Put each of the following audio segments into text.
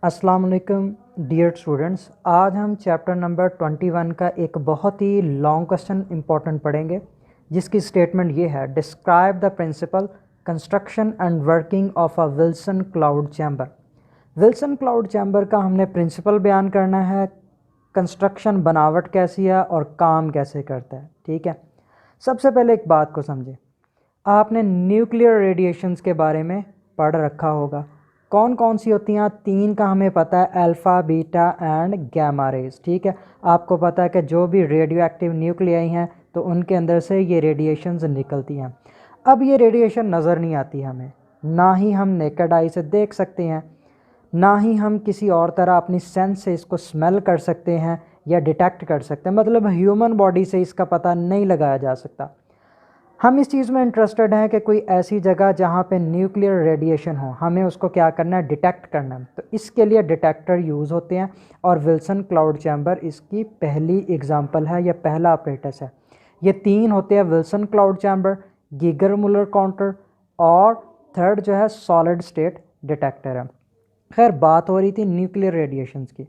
अस्सलाम वालेकुम dear students. आज हम चैप्टर नंबर 21 का एक बहुत ही लॉन्ग क्वेश्चन इंपॉर्टेंट पढ़ेंगे, जिसकी स्टेटमेंट ये है, describe the principle construction and working of a Wilson cloud chamber. Wilson cloud chamber का हमने प्रिंसिपल बयान करना है, कंस्ट्रक्शन बनावट कैसी है और काम कैसे करता है। ठीक है, सबसे पहले एक बात को समझें। आपने न्यूक्लियर रेडिएशंस के बारे में पढ़ रखा होगा। कौन कौन सी होती हैं? तीन का हमें पता है, alpha, beta and gamma rays. ठीक है, आपको पता है कि जो भी रेडियो एक्टिव न्यूक्लियाई हैं तो उनके अंदर से ये रेडिएशंस निकलती हैं। अब ये रेडिएशन नज़र नहीं आती हमें, ना ही हम नेकेड आई से देख सकते हैं, ना ही हम किसी और तरह अपनी सेंस से इसको स्मेल कर सकते हैं या डिटेक्ट कर सकते हैं। मतलब ह्यूमन बॉडी से इसका पता नहीं लगाया जा सकता। हम इस चीज़ में इंटरेस्टेड हैं कि कोई ऐसी जगह जहाँ पे न्यूक्लियर रेडिएशन हो, हमें उसको क्या करना है, डिटेक्ट करना है। तो इसके लिए डिटेक्टर यूज़ होते हैं और विल्सन क्लाउड चैम्बर इसकी पहली एग्जांपल है या पहला अपरेटस है। ये तीन होते हैं, Wilson cloud chamber, Geiger Muller counter और थर्ड जो है सॉलिड स्टेट डिटेक्टर है। खैर, बात हो रही थी न्यूक्लियर रेडिएशंस की।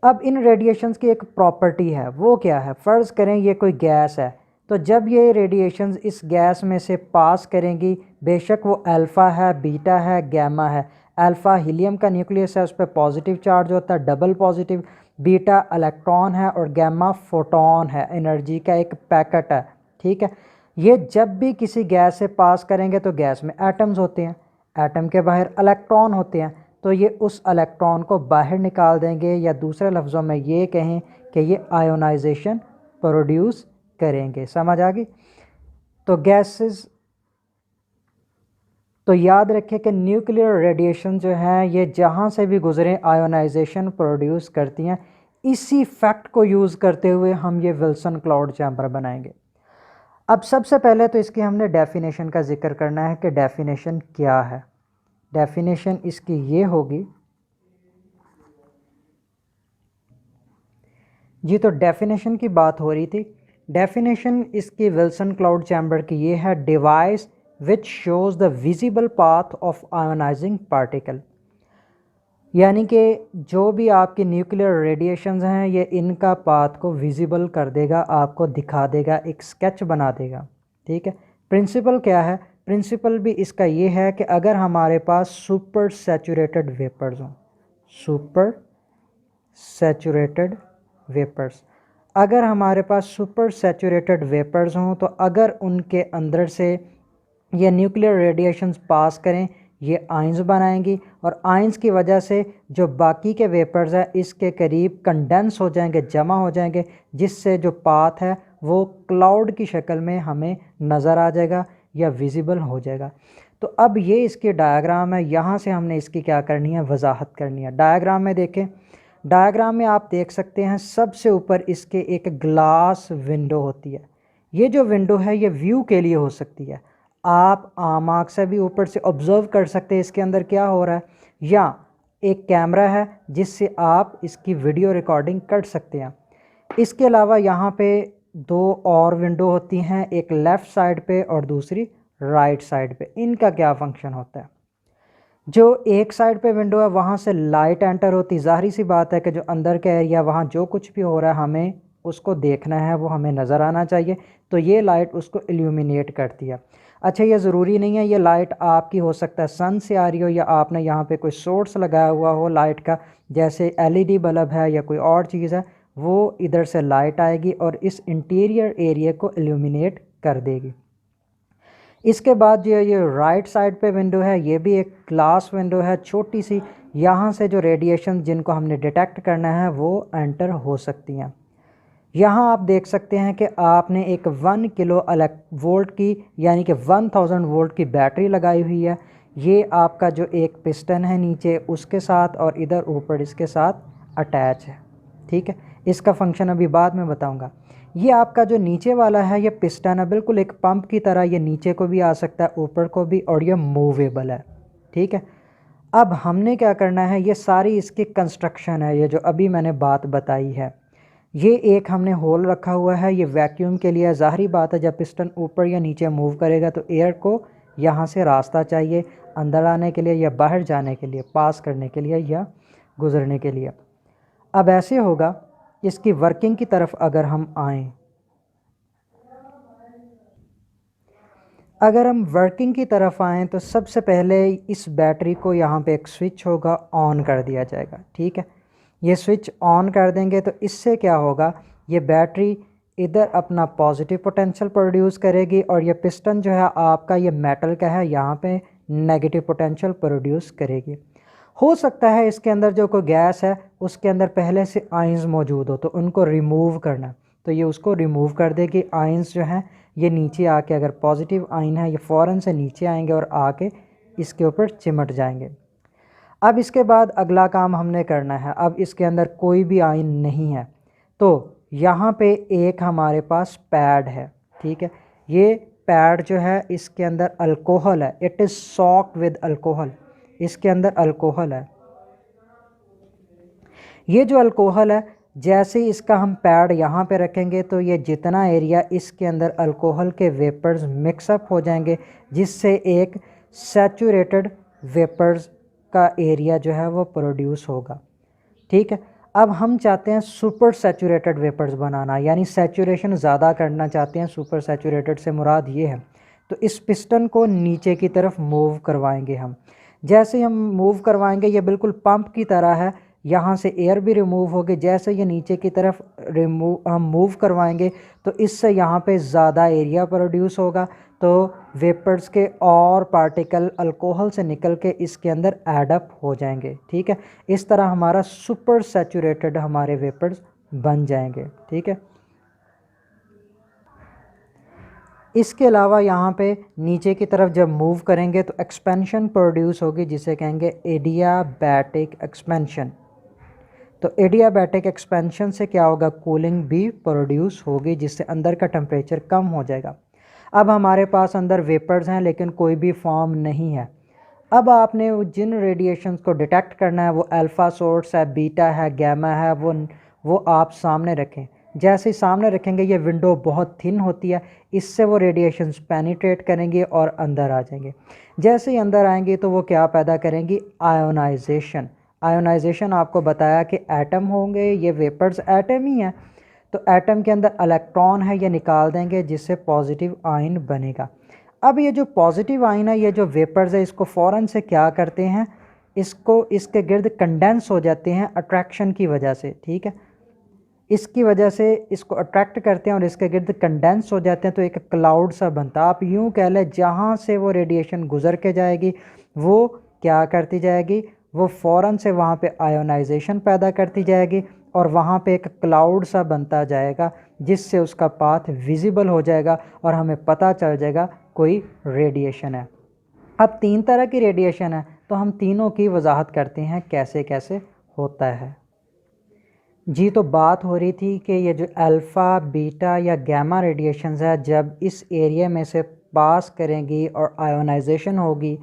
अब इन रेडिएशंस की एक प्रॉपर्टी है, वो क्या है? फ़र्ज़ करें ये कोई गैस है, तो जब ये रेडिएशंस इस गैस में से पास करेंगी, बेशक वो अल्फ़ा है, बीटा है, गैमा है। अल्फ़ा हीलियम का न्यूक्लियस है, उस पर पॉजिटिव चार्ज होता है, डबल पॉजिटिव। बीटा इलेक्ट्रॉन है और गैमा फोटोन है, एनर्जी का एक पैकेट है। ठीक है, ये जब भी किसी गैस से पास करेंगे तो गैस में एटम्स होते हैं, एटम के बाहर इलेक्ट्रॉन होते हैं, तो ये उस इलेक्ट्रॉन को बाहर निकाल देंगे, या दूसरे लफ्ज़ों में ये कहें कि ये आयोनाइजेशन प्रोड्यूस करेंगे। समझ आ गई? तो गैसेस, तो याद रखें कि न्यूक्लियर रेडिएशन जो है ये जहाँ से भी गुजरें आयोनाइजेशन प्रोड्यूस करती हैं। इसी फैक्ट को यूज़ करते हुए हम ये विल्सन क्लाउड चैम्बर बनाएंगे। अब सबसे पहले तो इसकी हमने डेफिनेशन का जिक्र करना है कि डेफिनेशन क्या है। डेफिनेशन इसकी ये होगी जी, तो डेफिनेशन की बात हो रही थी। डेफिनेशन इसकी विल्सन क्लाउड चैम्बर की ये है, device which shows the visible path of ionizing particle. यानी कि जो भी आपके न्यूक्लियर रेडिएशंस हैं ये इनका पाथ को विजिबल कर देगा, आपको दिखा देगा, एक स्केच बना देगा। ठीक है, प्रिंसिपल क्या है? प्रिंसिपल भी इसका ये है कि अगर हमारे पास सुपर सैचुरेटेड वेपर्स हों, सुपर सैचुरेटेड वेपर्स, अगर हमारे पास सुपर सैचुरेटेड वेपर्स हों तो अगर उनके अंदर से ये न्यूक्लियर रेडिएशंस पास करें, ये आयंस बनाएंगी और आयंस की वजह से जो बाकी के वेपर्स हैं इसके करीब कंडेंस हो जाएंगे, जमा हो जाएंगे, जिससे जो पाथ है वो क्लाउड की शक्ल में हमें नज़र आ जाएगा या विजिबल हो जाएगा। तो अब ये इसकी डायग्राम है, यहाँ से हमने इसकी क्या करनी है, वजाहत करनी है। डायग्राम में देखें, डायग्राम में आप देख सकते हैं सबसे ऊपर इसके एक ग्लास विंडो होती है। ये जो विंडो है ये व्यू के लिए हो सकती है, आप आम आँख से भी ऊपर से ऑब्ज़र्व कर सकते हैं इसके अंदर क्या हो रहा है, या एक कैमरा है जिससे आप इसकी वीडियो रिकॉर्डिंग कर सकते हैं। इसके अलावा यहाँ पे दो और विंडो होती हैं, एक लेफ़्ट साइड पे और दूसरी राइट साइड पे। इनका क्या फंक्शन होता है? जो एक साइड पे विंडो है वहाँ से लाइट एंटर होती, ज़ाहिर सी बात है कि जो अंदर का एरिया, वहाँ जो कुछ भी हो रहा है हमें उसको देखना है, वो हमें नज़र आना चाहिए, तो ये लाइट उसको इल्यूमिनेट करती है। अच्छा, ये ज़रूरी नहीं है ये लाइट आपकी हो सकता है सन से आ रही हो, या आपने यहाँ पे कोई सोर्स लगाया हुआ हो लाइट का, जैसे एलईडी बल्ब है या कोई और चीज़ है, वो इधर से लाइट आएगी और इस इंटीरियर एरिया को इल्यूमिनेट कर देगी। इसके बाद जो ये राइट साइड पे विंडो है, ये भी एक ग्लास विंडो है छोटी सी, यहाँ से जो रेडिएशन जिनको हमने डिटेक्ट करना है वो एंटर हो सकती हैं। यहाँ आप देख सकते हैं कि आपने एक 1 किलो वोल्ट की यानी कि 1000 वोल्ट की बैटरी लगाई हुई है। ये आपका जो एक पिस्टन है नीचे उसके साथ और इधर ऊपर इसके साथ अटैच है। ठीक है, इसका फंक्शन अभी बाद में बताऊंगा। ये आपका जो नीचे वाला है ये पिस्टन है, बिल्कुल एक पंप की तरह, ये नीचे को भी आ सकता है ऊपर को भी, और ये मूवेबल है। ठीक है, अब हमने क्या करना है, ये सारी इसकी कंस्ट्रक्शन है, ये जो अभी मैंने बात बताई है। ये एक हमने होल रखा हुआ है, ये वैक्यूम के लिए। ज़ाहिरी बात है जब पिस्टन ऊपर या नीचे मूव करेगा तो एयर को यहाँ से रास्ता चाहिए अंदर आने के लिए या बाहर जाने के लिए, पास करने के लिए या गुजरने के लिए। अब ऐसे होगा, इसकी वर्किंग की तरफ अगर हम आएँ, अगर हम वर्किंग की तरफ आएँ तो सबसे पहले इस बैटरी को यहाँ पे एक स्विच होगा, ऑन कर दिया जाएगा। ठीक है, ये स्विच ऑन कर देंगे तो इससे क्या होगा, ये बैटरी इधर अपना पॉजिटिव पोटेंशियल प्रोड्यूस करेगी और ये पिस्टन जो है आपका ये मेटल का है, यहाँ पे नेगेटिव पोटेंशियल प्रोड्यूस करेगी। हो सकता है इसके अंदर जो कोई गैस है उसके अंदर पहले से आयंस मौजूद हो, तो उनको रिमूव करना, तो ये उसको रिमूव कर देगी। आयंस जो हैं ये नीचे आके, अगर पॉजिटिव आयन है ये फ़ौरन से नीचे आएंगे और आके इसके ऊपर चिमट जाएंगे। अब इसके बाद अगला काम हमने करना है, अब इसके अंदर कोई भी आयन नहीं है, तो यहाँ पे एक हमारे पास पैड है। ठीक है, ये पैड जो है इसके अंदर अल्कोहल है, it is socked with alcohol, इसके अंदर अल्कोहल है। ये जो अल्कोहल है, जैसे ही इसका हम पैड यहाँ पे रखेंगे तो ये जितना एरिया इसके अंदर अल्कोहल के वेपर्स मिक्सअप हो जाएंगे, जिससे एक सैचुरेटेड वेपर्स का एरिया जो है वो प्रोड्यूस होगा। ठीक है, अब हम चाहते हैं सुपर सैचुरेटेड वेपर्स बनाना, यानी सैचुरेशन ज़्यादा करना चाहते हैं। सुपर सैचुरेटेड से मुराद ये है, तो इस पिस्टन को नीचे की तरफ मूव करवाएंगे हम। जैसे हम मूव करवाएंगे ये बिल्कुल पंप की तरह है, यहाँ से एयर भी रिमूव होगी। जैसे ये नीचे की तरफ हम मूव करवाएंगे तो इससे यहाँ पे ज़्यादा एरिया प्रोड्यूस होगा, तो वेपर्स के और पार्टिकल अल्कोहल से निकल के इसके अंदर एडअप हो जाएंगे। ठीक है, इस तरह हमारा सुपर सैचुरेटेड हमारे वेपर्स बन जाएंगे। ठीक है, इसके अलावा यहाँ पे नीचे की तरफ जब मूव करेंगे तो एक्सपेंशन प्रोड्यूस होगी, जिसे कहेंगे एडियाबैटिक एक्सपेंशन। तो एडियाबैटिक एक्सपेंशन से क्या होगा, कूलिंग भी प्रोड्यूस होगी, जिससे अंदर का टेम्परेचर कम हो जाएगा। अब हमारे पास अंदर वेपर्स हैं लेकिन कोई भी फॉर्म नहीं है। अब आपने जिन रेडिएशंस को डिटेक्ट करना है, वो अल्फ़ा सोर्स है, बीटा है, गैमा है, वो आप सामने रखें। जैसे ही सामने रखेंगे ये विंडो बहुत थिन होती है, इससे वो रेडिएशंस पेनिट्रेट करेंगे और अंदर आ जाएंगे। जैसे ही अंदर आएंगे तो वो क्या पैदा करेंगी, आयोनाइजेशन। आयोनाइजेशन आपको बताया कि एटम होंगे, ये वेपर्स एटम ही हैं, तो एटम के अंदर इलेक्ट्रॉन है, ये निकाल देंगे जिससे पॉजिटिव आयन बनेगा। अब ये जो पॉजिटिव आयन है, ये जो वेपर्स है, इसको फ़ौरन से क्या करते हैं, इसको इसके गिर्द कंडेंस हो जाते हैं अट्रैक्शन की वजह से। ठीक है, इसकी वजह से इसको अट्रैक्ट करते हैं और इसके गिर्द कंडेंस हो जाते हैं, तो एक क्लाउड सा बनता है। आप यूँ कह लें, जहाँ से वो रेडिएशन गुजर के जाएगी वो क्या करती जाएगी, वो फ़ौरन से वहाँ पे आयोनाइजेशन पैदा करती जाएगी और वहाँ पे एक क्लाउड सा बनता जाएगा, जिससे उसका पाथ विजिबल हो जाएगा और हमें पता चल जाएगा कोई रेडिएशन है। अब 3 तरह की रेडिएशन है, तो हम तीनों की वजाहत करते हैं कैसे कैसे होता है। जी, तो बात हो रही थी कि ये जो अल्फ़ा, बीटा या गैमा रेडिएशंस है, जब इस एरिया में से पास करेंगी और आयोनाइजेशन होगी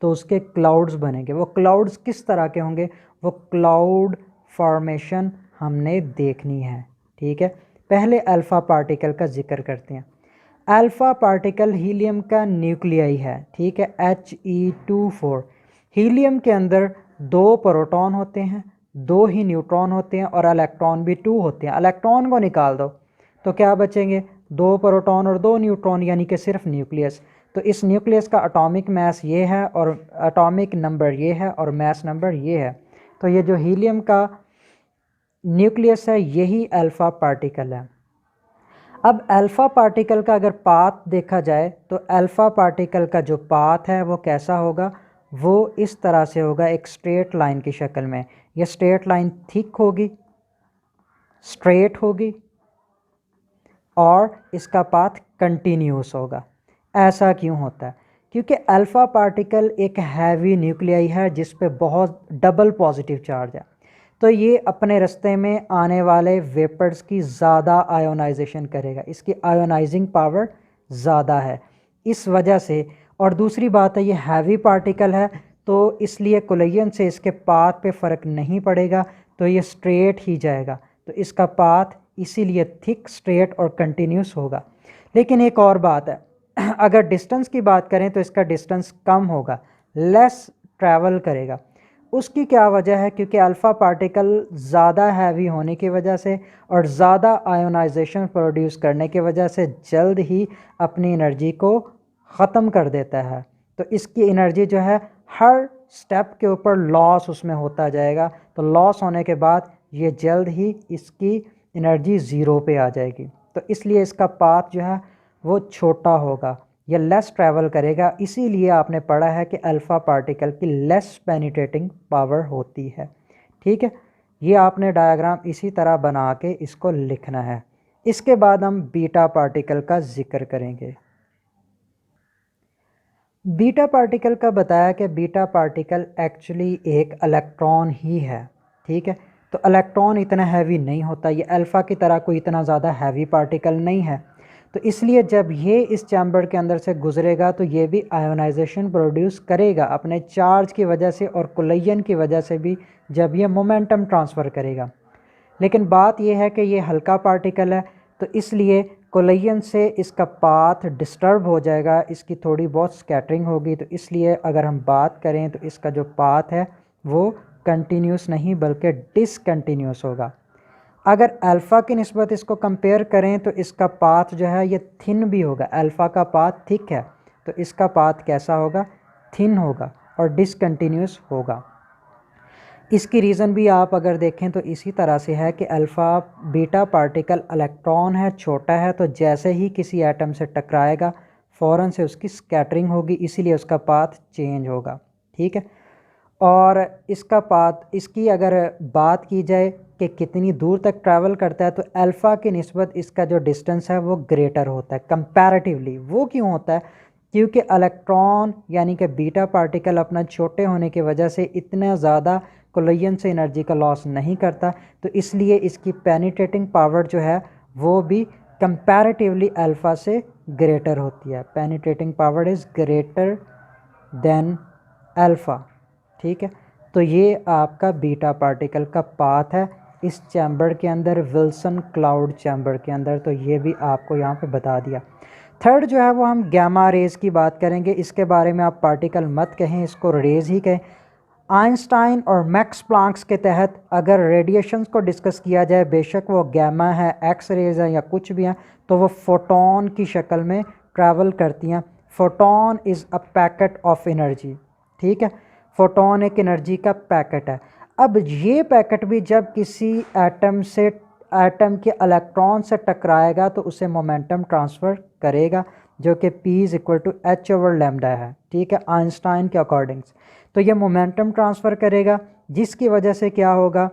तो उसके क्लाउड्स बनेंगे। वो क्लाउड्स किस तरह के होंगे, वो क्लाउड फॉर्मेशन हमने देखनी है। ठीक है, पहले अल्फ़ा पार्टिकल का जिक्र करते हैं। अल्फ़ा पार्टिकल हीलियम का न्यूक्लियाई है। ठीक है, He24। हीलियम के अंदर 2 प्रोटॉन होते हैं, 2 ही न्यूट्रॉन होते हैं और इलेक्ट्रॉन भी 2 होते हैं। इलेक्ट्रॉन को निकाल दो तो क्या बचेंगे, 2 प्रोटॉन और 2 न्यूट्रॉन, यानी कि सिर्फ न्यूक्लियस। तो इस न्यूक्लियस का एटॉमिक मास ये है और एटॉमिक नंबर ये है और मास नंबर ये है। तो ये जो हीलियम का न्यूक्लियस है यही अल्फ़ा पार्टिकल है। अब अल्फ़ा पार्टिकल का अगर पाथ देखा जाए तो अल्फ़ा पार्टिकल का जो पाथ है वो कैसा होगा, वो इस तरह से होगा, एक स्ट्रेट लाइन की शक्ल में। यह स्ट्रेट लाइन थिक होगी, स्ट्रेट होगी और इसका पाथ कंटिन्यूस होगा। ऐसा क्यों होता है, क्योंकि अल्फ़ा पार्टिकल एक हैवी न्यूक्लियाई है जिस पे बहुत डबल पॉजिटिव चार्ज है, तो ये अपने रास्ते में आने वाले वेपर्स की ज़्यादा आयोनाइजेशन करेगा, इसकी आयोनाइजिंग पावर ज़्यादा है इस वजह से। और दूसरी बात है, ये हैवी पार्टिकल है तो इसलिए कोलिजन से इसके पाथ पे फ़र्क नहीं पड़ेगा, तो ये स्ट्रेट ही जाएगा, तो इसका पाथ इसीलिए थिक, स्ट्रेट और कंटिन्यूस होगा। लेकिन एक और बात है, अगर डिस्टेंस की बात करें तो इसका डिस्टेंस कम होगा, लेस ट्रैवल करेगा। उसकी क्या वजह है? क्योंकि अल्फ़ा पार्टिकल ज़्यादा हैवी होने की वजह से और ज़्यादा आयोनाइजेशन प्रोड्यूस करने की वजह से जल्द ही अपनी एनर्जी को ख़त्म कर देता है। तो इसकी एनर्जी जो है हर स्टेप के ऊपर लॉस उसमें होता जाएगा। तो लॉस होने के बाद ये जल्द ही इसकी एनर्जी ज़ीरो पे आ जाएगी। तो इसलिए इसका पाथ जो है वो छोटा होगा, ये लेस ट्रैवल करेगा। इसीलिए आपने पढ़ा है कि अल्फ़ा पार्टिकल की लेस पेनिट्रेटिंग पावर होती है। ठीक है, ये आपने डायग्राम इसी तरह बना के इसको लिखना है। इसके बाद हम बीटा पार्टिकल का जिक्र करेंगे। बीटा पार्टिकल का बताया कि बीटा पार्टिकल एक्चुअली एक इलेक्ट्रॉन ही है। ठीक है, तो इलेक्ट्रॉन इतना हैवी नहीं होता, ये अल्फ़ा की तरह कोई इतना ज़्यादा हैवी पार्टिकल नहीं है। तो इसलिए जब ये इस चैम्बर के अंदर से गुजरेगा तो ये भी आयोनाइजेशन प्रोड्यूस करेगा अपने चार्ज की वजह से और कोलिजन की वजह से भी, जब ये मोमेंटम ट्रांसफ़र करेगा। लेकिन बात यह है कि ये हल्का पार्टिकल है, तो इसलिए कोलिजन से इसका पाथ डिस्टर्ब हो जाएगा, इसकी थोड़ी बहुत स्कैटरिंग होगी। तो इसलिए अगर हम बात करें तो इसका जो पाथ है वो कंटिन्यूस नहीं बल्कि डिसकंटिन्यूस होगा। अगर अल्फ़ा की निस्बत इसको कंपेयर करें तो इसका पाथ जो है ये थिन भी होगा। अल्फ़ा का पाथ थिक है तो इसका पाथ कैसा होगा? थिन होगा और डिसकंटिन्यूस होगा। इसकी रीज़न भी आप अगर देखें तो इसी तरह से है कि अल्फ़ा बीटा पार्टिकल इलेक्ट्रॉन है, छोटा है, तो जैसे ही किसी एटम से टकराएगा फ़ौरन से उसकी स्कैटरिंग होगी, इसीलिए उसका पाथ चेंज होगा। ठीक है, और इसका पाथ, इसकी अगर बात की जाए कि कितनी दूर तक ट्रैवल करता है, तो अल्फ़ा की निस्बत इसका जो डिस्टेंस है वो ग्रेटर होता है कंपैरेटिवली। वो क्यों होता है? क्योंकि इलेक्ट्रॉन यानी कि बीटा पार्टिकल अपना छोटे होने की वजह से इतना ज़्यादा कोलिजन से एनर्जी का लॉस नहीं करता, तो इसलिए इसकी पेनिट्रेटिंग पावर जो है वो भी कंपैरेटिवली अल्फ़ा से ग्रेटर होती है। Penetrating power is greater than alpha. ठीक है, तो ये आपका बीटा पार्टिकल का पाथ है इस चैम्बर के अंदर, विल्सन क्लाउड चैम्बर के अंदर। तो ये भी आपको यहाँ पे बता दिया। थर्ड जो है वो हम गैमा रेज़ की बात करेंगे। इसके बारे में आप पार्टिकल मत कहें, इसको रेज़ ही कहें। आइंस्टाइन और मैक्स प्लैंक्स के तहत अगर रेडिएशंस को डिस्कस किया जाए, बेशक वो गैमा है, एक्स रेज़ है या कुछ भी हैं, तो वो फोटोन की शक्ल में ट्रैवल करती हैं। Photon is a packet of energy. ठीक है, फोटोन एक एनर्जी का पैकेट है। अब ये पैकेट भी जब किसी एटम के इलेक्ट्रॉन से टकराएगा तो उसे मोमेंटम ट्रांसफ़र करेगा, जो कि P=H/λ है। ठीक है, आइंस्टाइन के अकॉर्डिंग। तो ये मोमेंटम ट्रांसफ़र करेगा, जिसकी वजह से क्या होगा?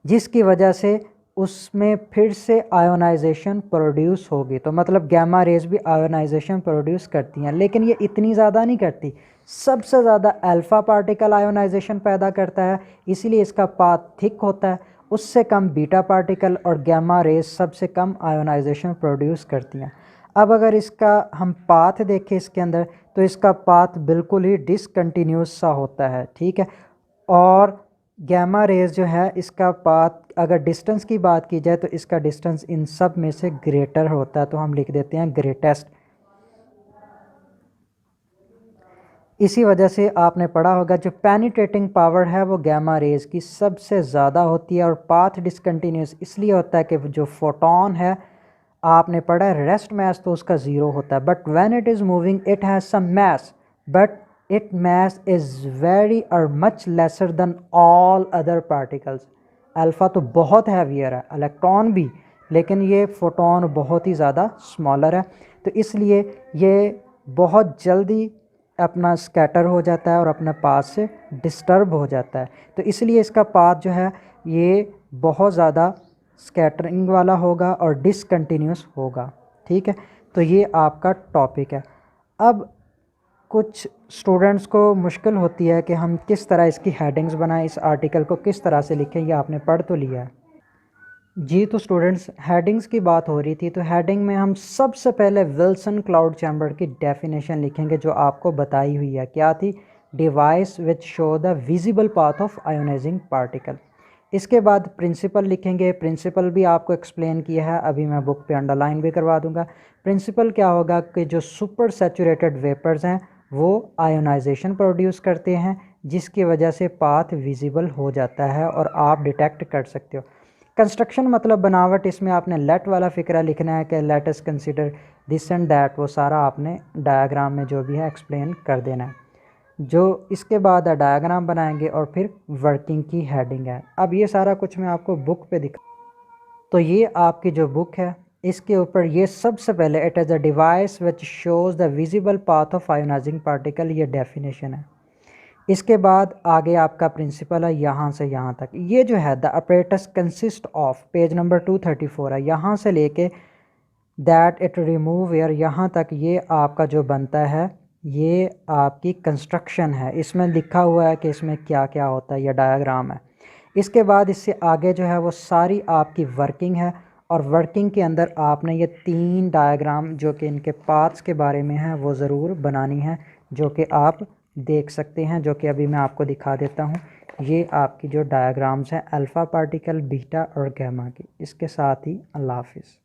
जिसकी वजह से उसमें फिर से आयोनाइजेशन प्रोड्यूस होगी। तो मतलब गैमा रेज भी आयोनाइजेशन प्रोड्यूस करती हैं, लेकिन ये इतनी ज़्यादा नहीं करती। सबसे ज़्यादा अल्फ़ा पार्टिकल आयोनाइजेशन पैदा करता है, इसीलिए इसका पाथ थिक होता है। उससे कम बीटा पार्टिकल और गैमा रेज सबसे कम आयोनाइजेशन प्रोड्यूस करती हैं। अब अगर इसका हम पाथ देखें इसके अंदर, तो इसका पाथ बिल्कुल ही डिसकंटिन्यूस सा होता है। ठीक है, और गैमा रेज जो है इसका पाथ, अगर डिस्टेंस की बात की जाए तो इसका डिस्टेंस इन सब में से ग्रेटर होता है, तो हम लिख देते हैं ग्रेटेस्ट। इसी वजह से आपने पढ़ा होगा जो पेनिट्रेटिंग पावर है वो गैमा रेज की सबसे ज़्यादा होती है। और पाथ डिसकंटिन्यूस इसलिए होता है कि जो फोटोन है, आपने पढ़ा है रेस्ट मास तो उसका ज़ीरो होता है, but when it is moving it has some mass, but it mass is very और much lesser than all other particles. Alpha तो बहुत हैवियर है, इलेक्ट्रॉन भी, लेकिन ये फोटोन बहुत ही ज़्यादा स्मॉलर है। तो इसलिए ये बहुत जल्दी अपना स्कैटर हो जाता है और अपने पाथ से डिस्टर्ब हो जाता है। तो इसलिए इसका पाथ जो है ये बहुत ज़्यादा स्कैटरिंग वाला होगा और डिसकंटिन्यूस होगा। ठीक है, तो ये आपका टॉपिक है। अब कुछ स्टूडेंट्स को मुश्किल होती है कि हम किस तरह इसकी हेडिंग्स बनाएं, इस आर्टिकल को किस तरह से लिखें, ये आपने पढ़ तो लिया है। जी, तो स्टूडेंट्स हेडिंग्स की बात हो रही थी, तो हेडिंग में हम सबसे पहले विल्सन क्लाउड चैम्बर की डेफिनेशन लिखेंगे जो आपको बताई हुई है। क्या थी? Device which show the visible path of ionizing particle. इसके बाद प्रिंसिपल लिखेंगे। प्रिंसिपल भी आपको एक्सप्लेन किया है, अभी मैं बुक पे अंडरलाइन भी करवा दूंगा। प्रिंसिपल क्या होगा कि जो सुपर सैचुरेटेड वेपर्स हैं वो आयोनाइजेशन प्रोड्यूस करते हैं, जिसकी वजह से पाथ विजिबल हो जाता है और आप डिटेक्ट कर सकते हो। कंस्ट्रक्शन मतलब बनावट, इसमें आपने लेट वाला फ़िक्रा लिखना है कि let us consider this and that, वो सारा आपने डायग्राम में जो भी है एक्सप्लेन कर देना है। जो इसके बाद डायग्राम बनाएंगे और फिर वर्किंग की हेडिंग है। अब ये सारा कुछ मैं आपको बुक पे दिखा, तो ये आपकी जो बुक है इसके ऊपर ये सबसे पहले it is a device which shows the visible path of ionizing particle, ये डेफिनेशन है। इसके बाद आगे आपका प्रिंसिपल है यहाँ से यहाँ तक। ये जो है the apparatus consist of, page number 234 है, यहाँ से लेके दैट इट रिमूव एयर यहाँ तक ये आपका जो बनता है ये आपकी कंस्ट्रक्शन है। इसमें लिखा हुआ है कि इसमें क्या क्या होता है, ये डायग्राम है। इसके बाद इससे आगे जो है वो सारी आपकी वर्किंग है, और वर्किंग के अंदर आपने ये 3 डायग्राम जो कि इनके पार्ट्स के बारे में हैं वो ज़रूर बनानी है, जो कि आप देख सकते हैं, जो कि अभी मैं आपको दिखा देता हूँ। ये आपकी जो डायग्राम्स हैं अल्फ़ा पार्टिकल, बीटा और गैमा की। इसके साथ ही अल्लाह हाफिज़।